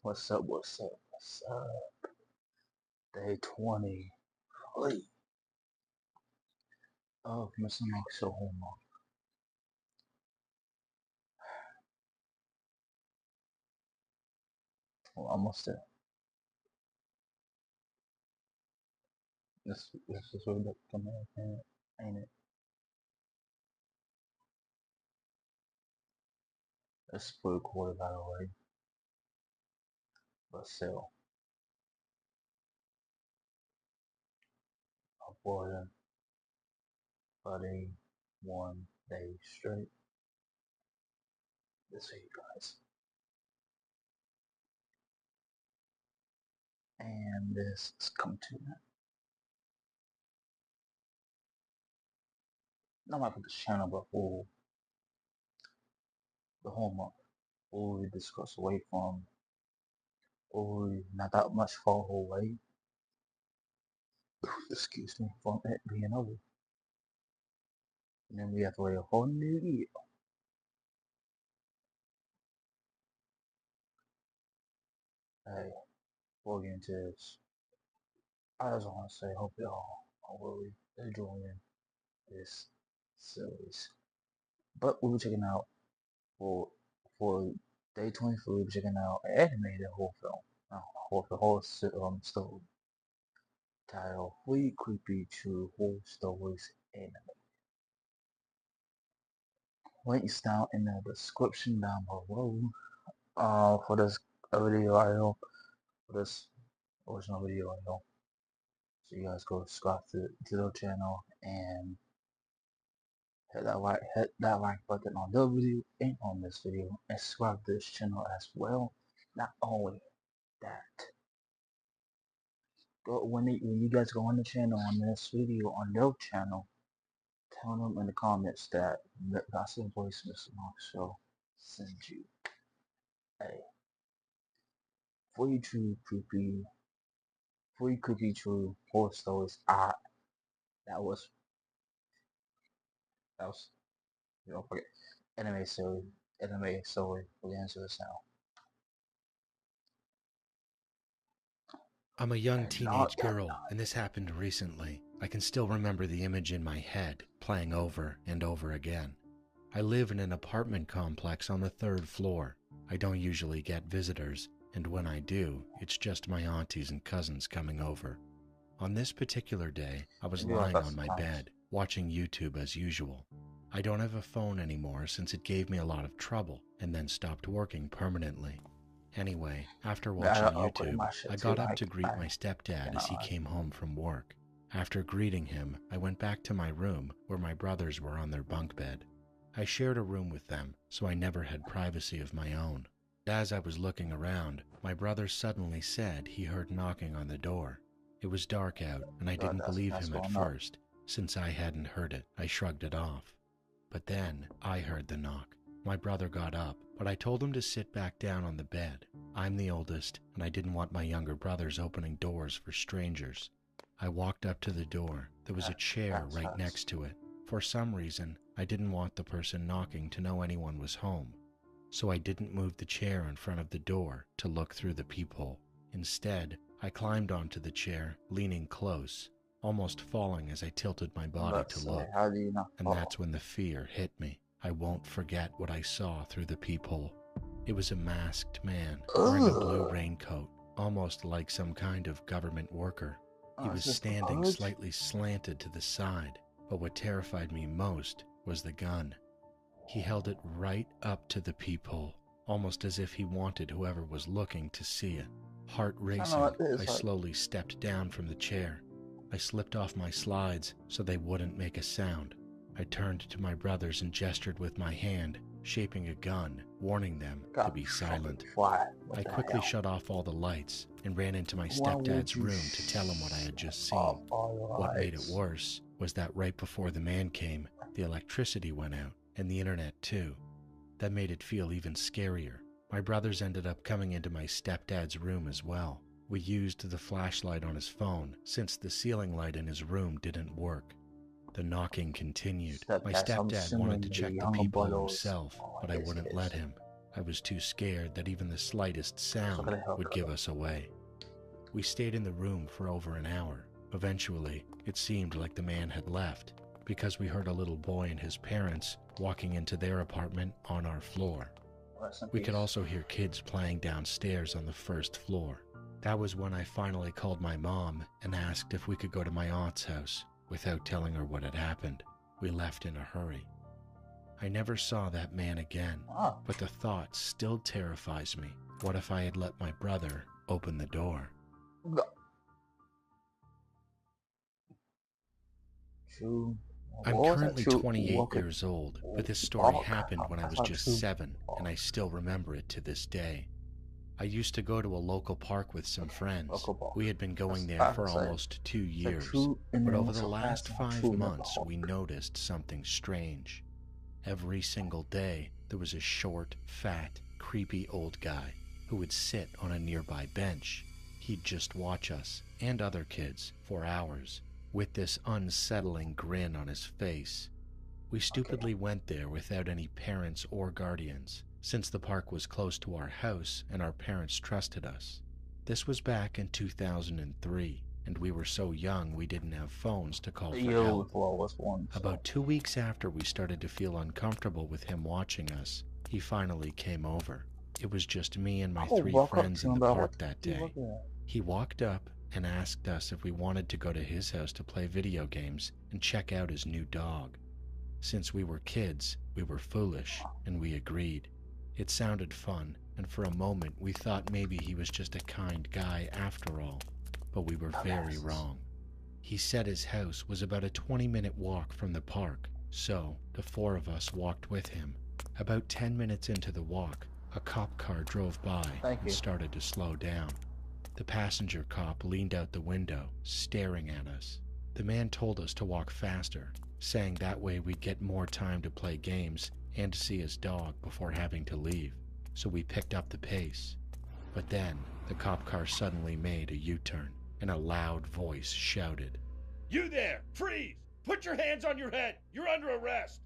What's up? What's up? What's up? Day 23 of Mr. Max Homework. Well, almost there. This is really the command, ain't it? It's pretty quarter by the way, but still, avoiding 31 days straight. This for you guys. And this is coming to that. Not about this channel, but for the homework. What we discuss away from, or not that much far away. Excuse me, from it being over. And then we have to wait a whole new year. Hey, before we get into this, I just want to say, hope y'all are really enjoying this series. But we'll be checking out for day 23. We'll be checking out an animated horror film, horror story titled "Three Creepy True Horror Stories Anime." Links down in the description down below. For this video I know, for this original video I know. So you guys go subscribe to the channel and hit that like button on the video and on this video, and subscribe to this channel as well. Not only that, when you guys go on the channel on this video on their channel, tell them in the comments that Gospel Voice Mr. Mark Show send you a free creepy true horror stories. That was you know, forget anime story. We'll get into this now. I'm a young teenage girl, and this happened recently. I can still remember the image in my head, playing over and over again. I live in an apartment complex on the 3rd floor. I don't usually get visitors, and when I do, it's just my aunties and cousins coming over. On this particular day, I was lying on my bed, watching YouTube as usual. I don't have a phone anymore since it gave me a lot of trouble, and then stopped working permanently. Anyway, after watching YouTube, I got up to greet my stepdad as he came home from work. After greeting him, I went back to my room where my brothers were on their bunk bed. I shared a room with them, so I never had privacy of my own. As I was looking around, my brother suddenly said he heard knocking on the door. It was dark out, and I didn't believe him at first. Since I hadn't heard it, I shrugged it off. But then, I heard the knock. My brother got up, but I told him to sit back down on the bed. I'm the oldest, and I didn't want my younger brothers opening doors for strangers. I walked up to the door. There was a chair right next to it. For some reason, I didn't want the person knocking to know anyone was home. So I didn't move the chair in front of the door to look through the peephole. Instead, I climbed onto the chair, leaning close, almost falling as I tilted my body to look. And that's when the fear hit me. I won't forget what I saw through the peephole. It was a masked man wearing a blue raincoat, almost like some kind of government worker. He was standing slightly slanted to the side, but what terrified me most was the gun. He held it right up to the peephole, almost as if he wanted whoever was looking to see it. Heart racing, I slowly stepped down from the chair. I slipped off my slides so they wouldn't make a sound. I turned to my brothers and gestured with my hand, shaping a gun, warning them to be silent. I quickly shut off all the lights and ran into my stepdad's room to tell him what I had just seen. What made it worse was that right before the man came, the electricity went out, and the internet too. That made it feel even scarier. My brothers ended up coming into my stepdad's room as well. We used the flashlight on his phone since the ceiling light in his room didn't work. The knocking continued. My stepdad wanted to check the peephole himself, but I wouldn't let him. I was too scared that even the slightest sound would give us away. We stayed in the room for over an hour. Eventually, it seemed like the man had left because we heard a little boy and his parents walking into their apartment on our floor. We could also hear kids playing downstairs on the first floor. That was when I finally called my mom and asked if we could go to my aunt's house without telling her what had happened. We left in a hurry. I never saw that man again, but the thought still terrifies me. What if I had let my brother open the door? True. I'm currently 28 years old, but this story happened when I was just 7, and I still remember it to this day. I used to go to a local park with some friends. We had been going there for almost 2 years, but over the last 5 months, we noticed something strange. Every single day, there was a short, fat, creepy old guy who would sit on a nearby bench. He'd just watch us and other kids for hours, with this unsettling grin on his face. We stupidly went there without any parents or guardians, since the park was close to our house and our parents trusted us. This was back in 2003, and we were so young we didn't have phones to call for help. About 2 weeks after we started to feel uncomfortable with him watching us, he finally came over. It was just me and my 3 friends in the park that day. He walked up and asked us if we wanted to go to his house to play video games and check out his new dog. Since we were kids, we were foolish, and we agreed. It sounded fun, and for a moment we thought maybe he was just a kind guy after all, but we were very wrong. He said his house was about a 20-minute walk from the park, so the 4 of us walked with him. About 10 minutes into the walk, a cop car drove by and started to slow down. The passenger cop leaned out the window, staring at us. The man told us to walk faster, saying that way we'd get more time to play games and to see his dog before having to leave, so we picked up the pace. But then, the cop car suddenly made a U-turn, and a loud voice shouted, "You there! Freeze! Put your hands on your head! You're under arrest!"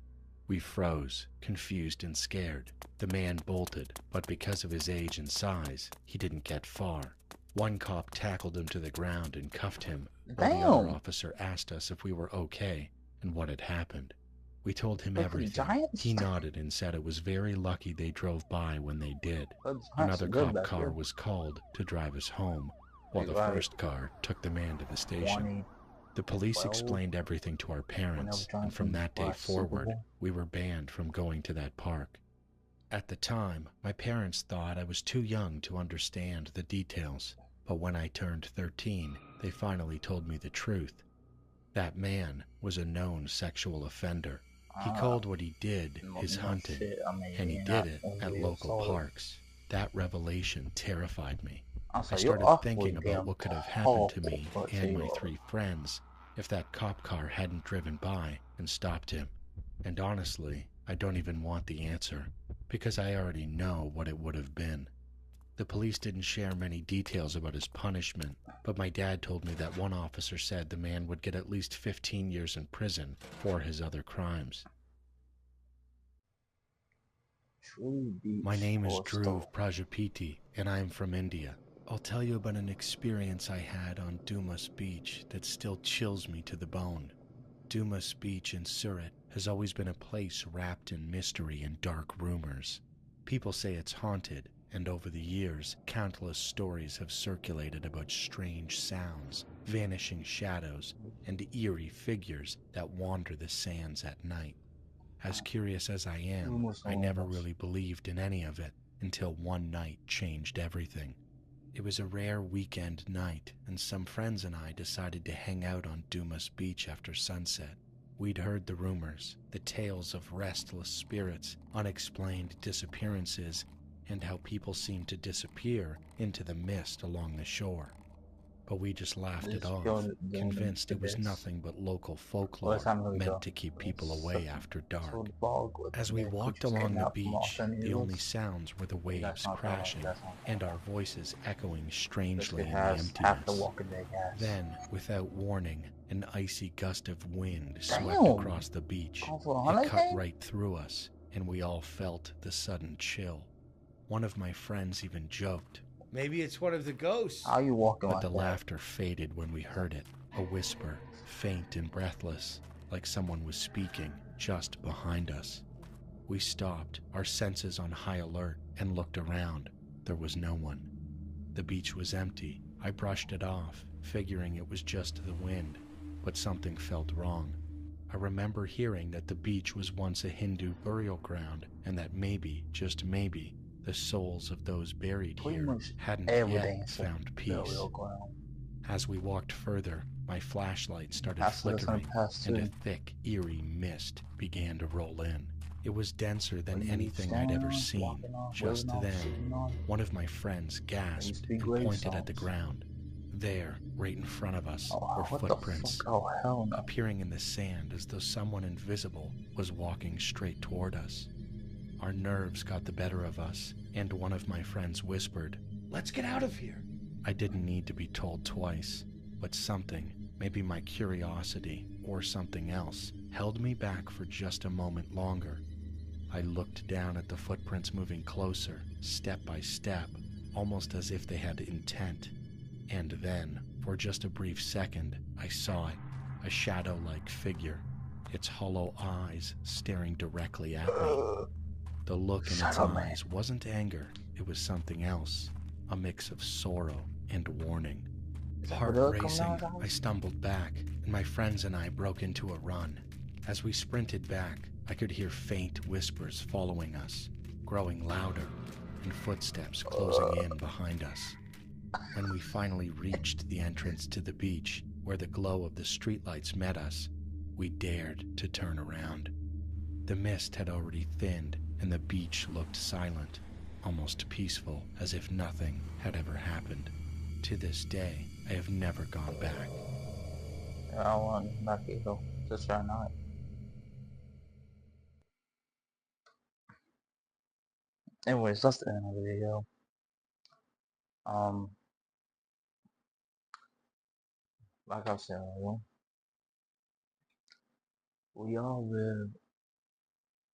We froze, confused and scared. The man bolted, but because of his age and size, he didn't get far. One cop tackled him to the ground and cuffed him, while the other officer asked us if we were okay and what had happened. We told him everything. He nodded and said it was very lucky they drove by when they did. Another cop car was called to drive us home, while the first car took the man to the station. The police explained everything to our parents, and from that day forward, we were banned from going to that park. At the time, my parents thought I was too young to understand the details, but when I turned 13, they finally told me the truth. That man was a known sexual offender. He called what he did his hunting, and he did it at local parks. That revelation terrified me. I started thinking about what could have happened to me and my 3 friends if that cop car hadn't driven by and stopped him. And honestly, I don't even want the answer, because I already know what it would have been. The police didn't share many details about his punishment, but my dad told me that one officer said the man would get at least 15 years in prison for his other crimes. My name is Dhruv Prajapati, and I am from India. I'll tell you about an experience I had on Dumas Beach that still chills me to the bone. Dumas Beach in Surat has always been a place wrapped in mystery and dark rumors. People say it's haunted, and over the years, countless stories have circulated about strange sounds, vanishing shadows, and eerie figures that wander the sands at night. As curious as I am, I never really believed in any of it until one night changed everything. It was a rare weekend night, and some friends and I decided to hang out on Dumas Beach after sunset. We'd heard the rumors, the tales of restless spirits, unexplained disappearances, and how people seemed to disappear into the mist along the shore. But we just laughed it off, convinced it was nothing but local folklore meant to keep people away after dark. As we walked along the beach, the only sounds were the waves crashing and our voices echoing strangely in the emptiness. Then, without warning, an icy gust of wind swept across the beach. It cut right through us, and we all felt the sudden chill. One of my friends even joked, "Maybe it's one of the ghosts." How you walking but like the that? laughter faded when we heard it, a whisper, faint and breathless, like someone was speaking just behind us. We stopped, our senses on high alert, and looked around. There was no one. The beach was empty. I brushed it off, figuring it was just the wind, but something felt wrong. I remember hearing that the beach was once a Hindu burial ground, and that maybe, just maybe, the souls of those buried Pretty here much hadn't everything yet is a found peace. burial ground. As we walked further, my flashlight started That's what it's gonna flickering, pass and too. a thick, eerie mist began to roll in. It was denser than What are you anything I'd standing ever on, seen. walking on, Just waving on, then, sitting on? one of my friends gasped be and grave pointed at the zones. ground. There, right in front of us, Oh, were what footprints, the fuck? Oh, hell no. appearing in the sand as though someone invisible was walking straight toward us. Our nerves got the better of us, and one of my friends whispered, "Let's get out of here." I didn't need to be told twice, but something, maybe my curiosity or something else, held me back for just a moment longer. I looked down at the footprints moving closer, step by step, almost as if they had intent. And then, for just a brief second, I saw it, a shadow-like figure, its hollow eyes staring directly at me. The look in its Shut up, man. eyes wasn't anger, it was something else, a mix of sorrow and warning. Is that Heart what it'll come racing, out I as? stumbled back, and my friends and I broke into a run. As we sprinted back, I could hear faint whispers following us, growing louder, and footsteps closing in behind us. When we finally reached the entrance to the beach, where the glow of the streetlights met us, we dared to turn around. The mist had already thinned, and the beach looked silent, almost peaceful, as if nothing had ever happened. To this day, I have never gone back. I want back here though. Just right now. Anyways, that's the end of the video. Like I said earlier,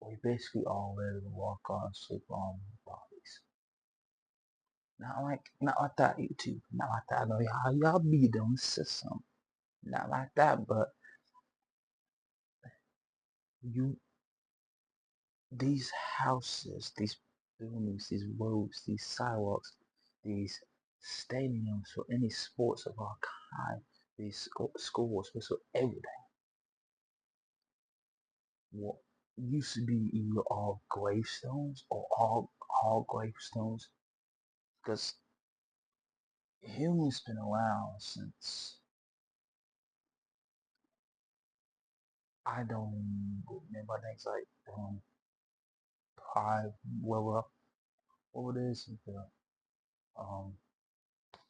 we basically all live and walk on, sleep on bodies. Not like that, YouTube. Not like that. I know how y'all be doing the system. Not like that, but these houses, these buildings, these roads, these sidewalks, these stadiums for any sports of all kind, these schools, for everything. What used to be either all gravestones or all gravestones, because humans been around since I don't remember. I think it's like five, what it is,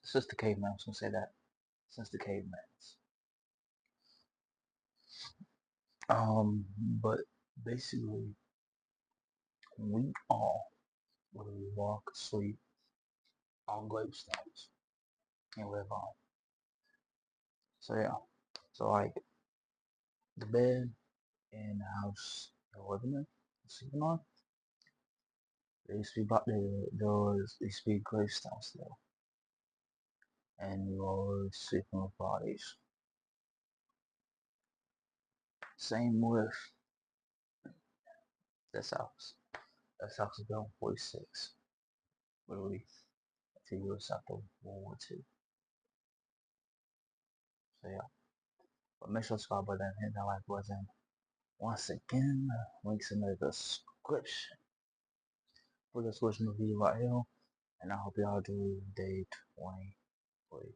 since the caveman. I was gonna say that since the cavemans. But basically, we all, whether we walk, sleep, on gravestones and live on. So yeah, so like the bed in the house you're living in, sleeping on, there used to be there used to be gravestones there, and you always sleeping with bodies. Same with this house. This house is built in 46, literally a few years after World War II. So yeah, but make sure to subscribe button, hit that like button. Once again, links in the description for this version of the video right here, and I hope y'all do day 23.